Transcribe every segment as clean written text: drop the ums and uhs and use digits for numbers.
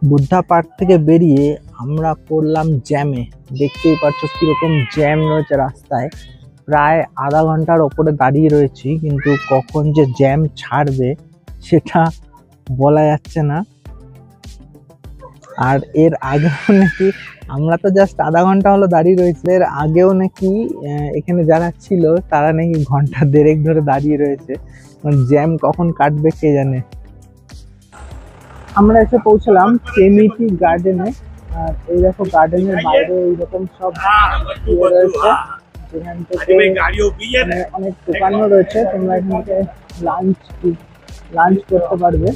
Buddha park থেকে বেরিয়ে আমরা পড়লাম জ্যামে। দেখতেই পাচ্ছ কিরকম জ্যাম রয়েছে রাস্তায়। প্রায় আধা ঘন্টার ওপরে দাঁড়িয়ে রয়েছি, কিন্তু কখন যে জ্যাম ছাড়বে সেটা বলা যাচ্ছে না। আর এর আগেও নাকি, আমরা তো জাস্ট আধা ঘন্টা হলো দাঁড়িয়ে রয়েছে, এর আগেও নাকি এখানে যারা ছিল তারা নাকি ঘন্টা দেড়েক ধরে দাঁড়িয়ে রয়েছে। জ্যাম কখন কাটবে কে জানে। আমরা এসে পৌঁছলাম কেমিটি গার্ডেনে। আর এই দেখো গার্ডেনের বাইরে এইরকম সব রয়েছে, যেখান থেকে অনেক দোকানও রয়েছে। তোমরা এখান থেকে লাঞ্চ করতে পারবে।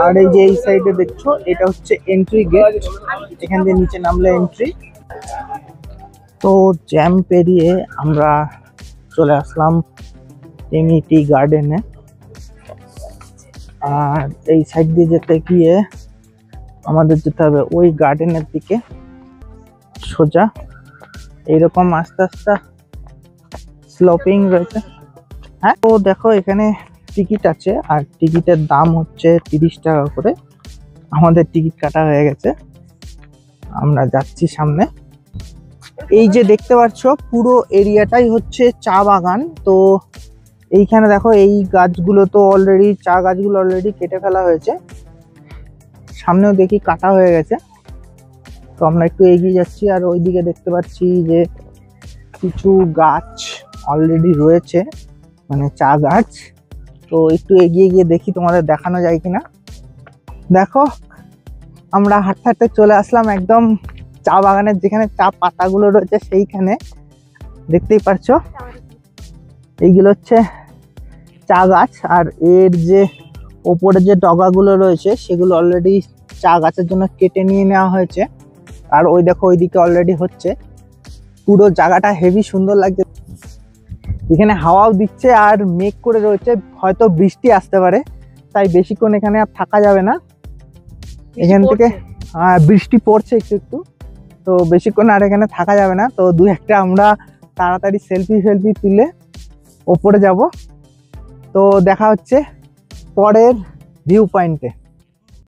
আর এই যে এই সাইডে দেখছো, এটা হচ্ছে এন্ট্রি গেট, এখান দিয়ে নিচে নামলে এন্ট্রি। তো জ্যাম পেরিয়ে আমরা চলে আসলাম কেমিটি গার্ডেনে। আর এই সাইড দিয়ে যেতে গিয়ে আমাদের যেতে হবে ওই গার্ডেনের দিকে সোজা। এইরকম আস্তে আস্তে স্লোপিং রয়েছে। হ্যাঁ, তো দেখো এখানে টিকিট আছে, আর টিকিটের দাম হচ্ছে 30 টাকা করে। আমাদের টিকিট কাটা হয়ে গেছে, আমরা যাচ্ছি সামনে। এই যে দেখতে পাচ্ছ পুরো এরিয়াটাই হচ্ছে চা বাগান। তো এইখানে দেখো এই গাছগুলো তো অলরেডি, চা গাছগুলো অলরেডি কেটে ফেলা হয়েছে। সামনেও দেখি কাটা হয়ে গেছে। তো আমরা একটু এগিয়ে যাচ্ছি, আর ওইদিকে দেখতে পাচ্ছি যে কিছু গাছ অলরেডি রয়েছে, মানে চা গাছ। তো একটু এগিয়ে গিয়ে দেখি তোমাদের দেখানো যায় কিনা। দেখো আমরা হাঁটতে হাঁটতে চলে আসলাম একদম চা বাগানের যেখানে চা পাতাগুলো রয়েছে সেইখানে। দেখতেই পাচ্ছো এইগুলো হচ্ছে চা গাছ, আর এর যে ওপরে যে ডগাগুলো রয়েছে সেগুলো অলরেডি চা গাছের জন্য কেটে নিয়ে নেওয়া হয়েছে। আর ওই দেখো ওইদিকে অলরেডি হচ্ছে। পুরো জায়গাটা হেভি সুন্দর লাগছে। এখানে হাওয়াও দিচ্ছে আর মেঘ করে রয়েছে, হয়তো বৃষ্টি আসতে পারে, তাই বেশিক্ষণ এখানে আর থাকা যাবে না। এখান থেকে বৃষ্টি পড়ছে একটু একটু, তো বেশিক্ষণ আর এখানে থাকা যাবে না। তো দু একটা আমরা তাড়াতাড়ি সেলফি তুলে ওপরে যাব। তো দেখা হচ্ছে পরের ভিউ পয়েন্টে।